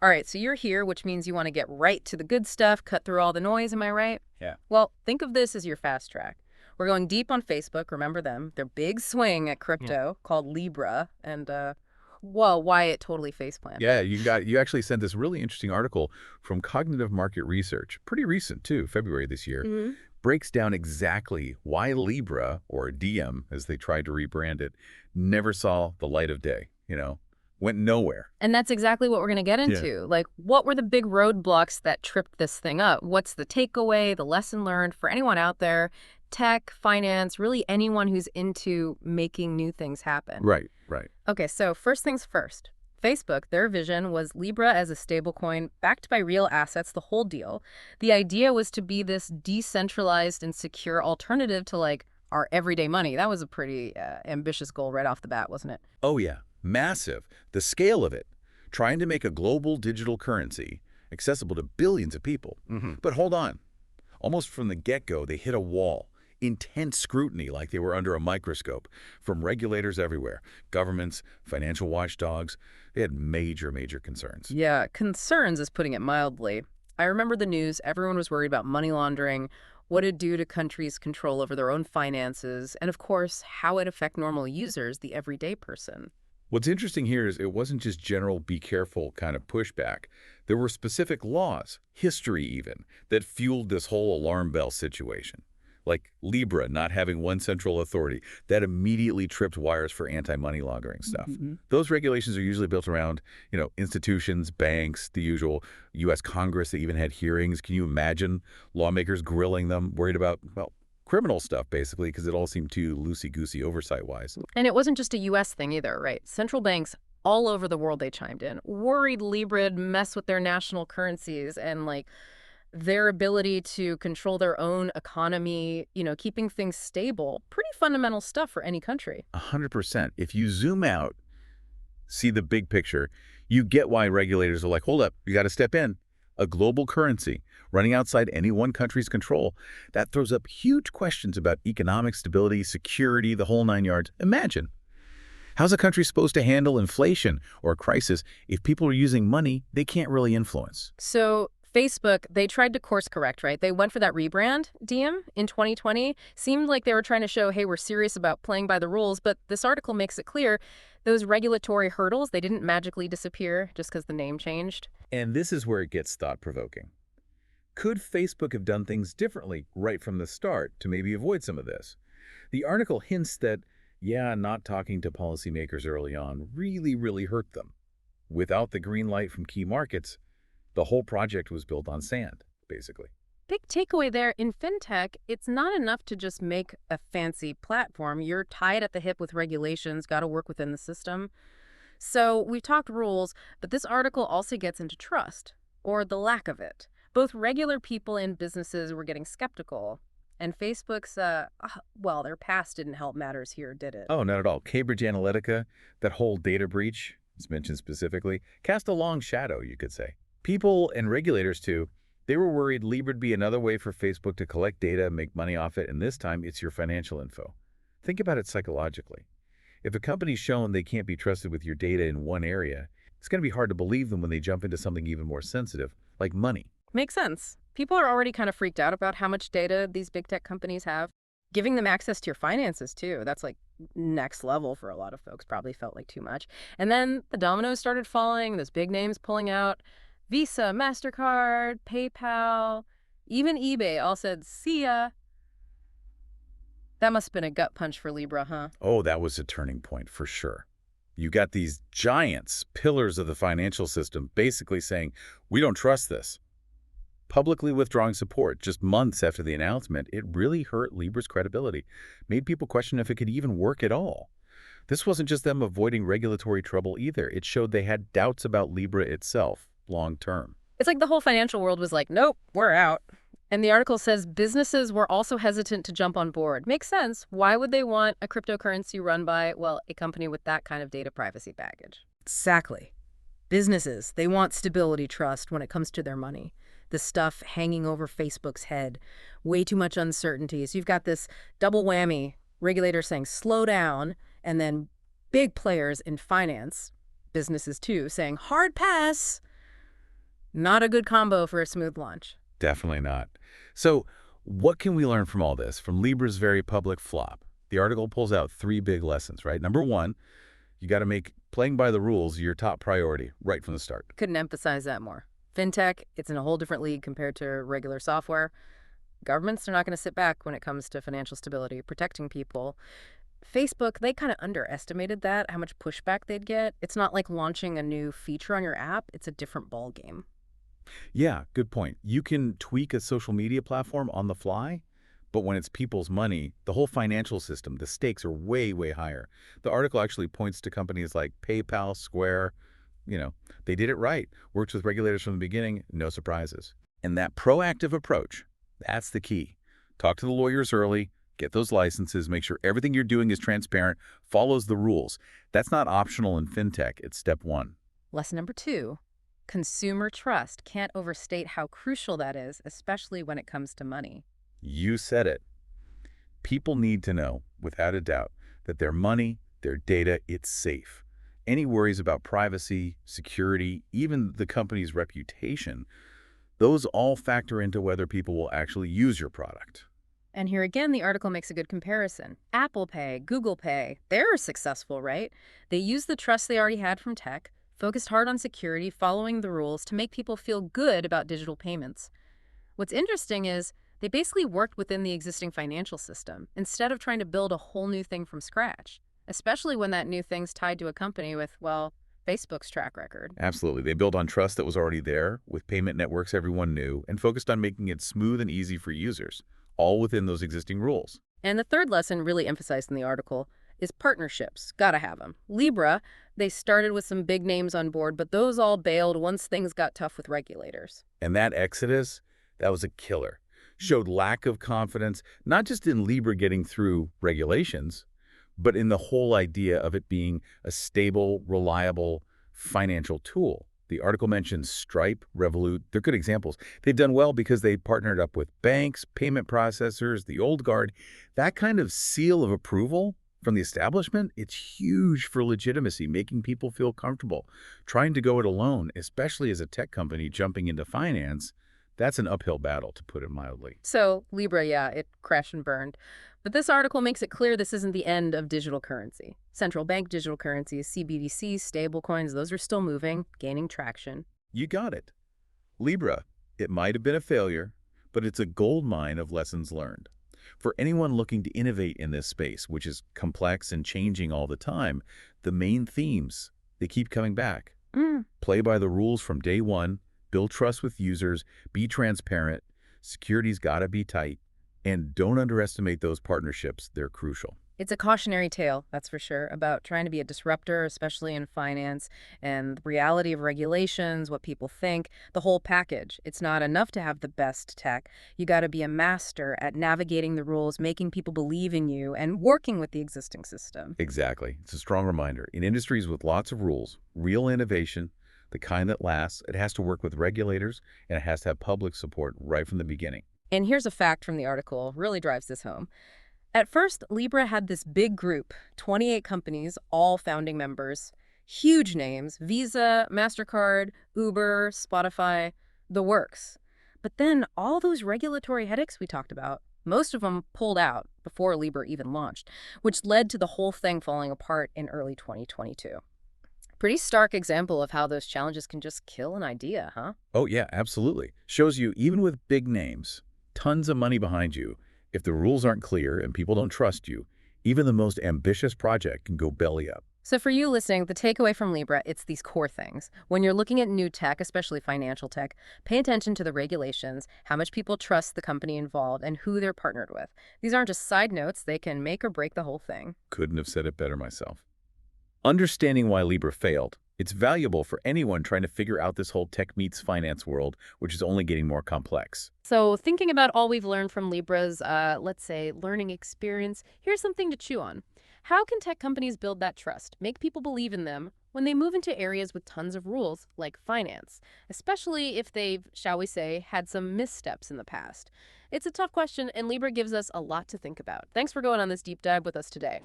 All right, so you're here, which means you want to get right to the good stuff, cut through all the noise, am I right? Yeah. Well, think of this as your fast track. We're going deep on Facebook, remember them, their big swing at Yeah. crypto called Libra, and, well, why it totally face planted. Yeah, you actually sent this really interesting article from Cognitive Market Research, pretty recent too, February this year, Hmm. breaks down exactly why Libra, or DM as they tried to rebrand it, never saw the light of day, went nowhere. And that's exactly what we're going to get Yeah. into. Like, what were the big roadblocks that tripped this thing up? What's the takeaway, the lesson learned for anyone out there, tech, finance, really anyone who's into making new things happen? Right, right. Okay, so first things first. Facebook, their vision was Libra as a stablecoin backed by real assets, the whole deal. The idea was to be this decentralized and secure alternative to like our everyday money. That was a pretty ambitious goal right off the bat, wasn't it? Oh yeah, massive. The scale of it, trying to make a global digital currency accessible to billions of people. But hold on. Almost from the get-go, they hit a wall. Intense scrutiny like they were under a microscope from regulators everywhere. Governments, financial watchdogs, they had major, major concerns. Yeah, concerns is putting it mildly. I remember the news, everyone was worried about money laundering, what it'd do to countries' control over their own finances, and of course, how it'd affect normal users, the everyday person. What's interesting here is it wasn't just general be careful kind of pushback. There were specific laws, history even, that fueled this whole alarm bell situation. Like Libra not having one central authority, that immediately tripped wires for anti-money laundering stuff. Mhm. Those regulations are usually built around, institutions, banks, the usual U.S. Congress that even had hearings. Can you imagine lawmakers grilling them, worried about, well, criminal stuff, basically, because it all seemed too loosey-goosey oversight-wise. And it wasn't just a US thing either, right? Central banks all over the world they chimed in, worried Libra'd mess with their national currencies and like their ability to control their own economy, keeping things stable. Pretty fundamental stuff for any country. 100%. If you zoom out, see the big picture, you get why regulators are like, hold up, you got to step in. A global currency running outside any one country's control, that throws up huge questions about economic stability, security, the whole nine yards. Imagine, how's a country supposed to handle inflation or a crisis if people are using money they can't really influence? So Facebook, they tried to course correct, right? They went for that rebrand, DM, in 2020. Seemed like they were trying to show, hey, we're serious about playing by the rules. But this article makes it clear those regulatory hurdles, they didn't magically disappear just because the name changed. And this is where it gets thought-provoking. Could Facebook have done things differently right from the start to maybe avoid some of this? The article hints that, yeah, not talking to policymakers early on really, really hurt them. Without the green light from key markets, the whole project was built on sand, basically. Big takeaway there in fintech, it's not enough to just make a fancy platform. You're tied at the hip with regulations, got to work within the system. So we've talked rules, but this article also gets into trust, or the lack of it. Both regular people and businesses were getting skeptical. And Facebook's, well, their past didn't help matters here, did it? Oh, not at all. Cambridge Analytica, that whole data breach, it's mentioned specifically, cast a long shadow, you could say. People and regulators, too, they were worried Libra'd be another way for Facebook to collect data and make money off it, and this time it's your financial info. Think about it psychologically. If a company's shown they can't be trusted with your data in one area, it's going to be hard to believe them when they jump into something even more sensitive, like money. Makes sense. People are already kind of freaked out about how much data these big tech companies have. Giving them access to your finances, too. That's like next level for a lot of folks. Probably felt like too much. And then the dominoes started falling, those big names pulling out. Visa, MasterCard, PayPal, even eBay all said, see ya. That must have been a gut punch for Libra, huh? Oh, that was a turning point for sure. You got these giants, pillars of the financial system, basically saying, we don't trust this. Publicly withdrawing support just months after the announcement, it really hurt Libra's credibility, made people question if it could even work at all. This wasn't just them avoiding regulatory trouble either. It showed they had doubts about Libra itself, long term. It's like the whole financial world was like, nope, we're out. And the article says businesses were also hesitant to jump on board. Makes sense. Why would they want a cryptocurrency run by, well, a company with that kind of data privacy baggage? Exactly. Businesses, they want stability, trust when it comes to their money. The stuff hanging over Facebook's head. Way too much uncertainty. So you've got this double whammy. Regulators saying slow down, and then big players in finance, businesses too, saying hard pass. Not a good combo for a smooth launch. Definitely not. So, what can we learn from all this, from Libra's very public flop? The article pulls out three big lessons, right? Number one, you got to make playing by the rules your top priority right from the start. Couldn't emphasize that more. Fintech, it's in a whole different league compared to regular software. Governments are not going to sit back when it comes to financial stability, protecting people. Facebook, they kind of underestimated that, how much pushback they'd get. It's not like launching a new feature on your app. It's a different ballgame. Yeah, good point. You can tweak a social media platform on the fly, but when it's people's money, the whole financial system, the stakes are way, way higher. The article actually points to companies like PayPal, Square. They did it right. Worked with regulators from the beginning, no surprises. And that proactive approach, that's the key. Talk to the lawyers early, get those licenses, make sure everything you're doing is transparent, follows the rules. That's not optional in fintech. It's step one. Lesson number 2, consumer trust. Can't overstate how crucial that is, especially when it comes to money. You said it. People need to know, without a doubt, that their money, their data, it's safe. Any worries about privacy, security, even the company's reputation, those all factor into whether people will actually use your product. And here again, the article makes a good comparison. Apple Pay, Google Pay, they're successful, right? They used the trust they already had from tech, focused hard on security, following the rules to make people feel good about digital payments. What's interesting is they basically worked within the existing financial system instead of trying to build a whole new thing from scratch, especially when that new thing's tied to a company with, well, Facebook's track record. Absolutely. They built on trust that was already there, with payment networks everyone knew, and focused on making it smooth and easy for users, all within those existing rules. And the third lesson, really emphasized in the article, is partnerships. Gotta have them. Libra, they started with some big names on board, but those all bailed once things got tough with regulators. And that exodus, that was a killer. Showed lack of confidence, not just in Libra getting through regulations, but in the whole idea of it being a stable, reliable financial tool. The article mentions Stripe, Revolut. They're good examples. They've done well because they partnered up with banks, payment processors, the old guard. That kind of seal of approval from the establishment, it's huge for legitimacy, making people feel comfortable. Trying to go it alone, especially as a tech company jumping into finance, that's an uphill battle, to put it mildly. So, Libra, yeah, it crashed and burned. But this article makes it clear this isn't the end of digital currency. Central bank digital currencies, CBDCs, stablecoins, those are still moving, gaining traction. You got it. Libra, it might have been a failure, but it's a gold mine of lessons learned. For anyone looking to innovate in this space, which is complex and changing all the time, the main themes, they keep coming back. Play by the rules from day one, build trust with users, be transparent, security's gotta be tight, and don't underestimate those partnerships. They're crucial. It's a cautionary tale, that's for sure, about trying to be a disruptor, especially in finance, and the reality of regulations, what people think, the whole package. It's not enough to have the best tech. You got to be a master at navigating the rules, making people believe in you, and working with the existing system. Exactly. It's a strong reminder. In industries with lots of rules, real innovation, the kind that lasts, it has to work with regulators, and it has to have public support right from the beginning. And here's a fact from the article, really drives this home. At first, Libra had this big group, 28 companies, all founding members, huge names, Visa, MasterCard, Uber, Spotify, the works. But then all those regulatory headaches we talked about, most of them pulled out before Libra even launched, which led to the whole thing falling apart in early 2022. Pretty stark example of how those challenges can just kill an idea, huh? Oh, yeah, absolutely. Shows you, even with big names, tons of money behind you, if the rules aren't clear and people don't trust you, even the most ambitious project can go belly up. So for you listening, the takeaway from Libra, it's these core things. When you're looking at new tech, especially financial tech, pay attention to the regulations, how much people trust the company involved, and who they're partnered with. These aren't just side notes. They can make or break the whole thing. Couldn't have said it better myself. Understanding why Libra failed, it's valuable for anyone trying to figure out this whole tech meets finance world, which is only getting more complex. So thinking about all we've learned from Libra's, let's say, learning experience, here's something to chew on. How can tech companies build that trust, make people believe in them when they move into areas with tons of rules, like finance, especially if they've, shall we say, had some missteps in the past? It's a tough question, and Libra gives us a lot to think about. Thanks for going on this deep dive with us today.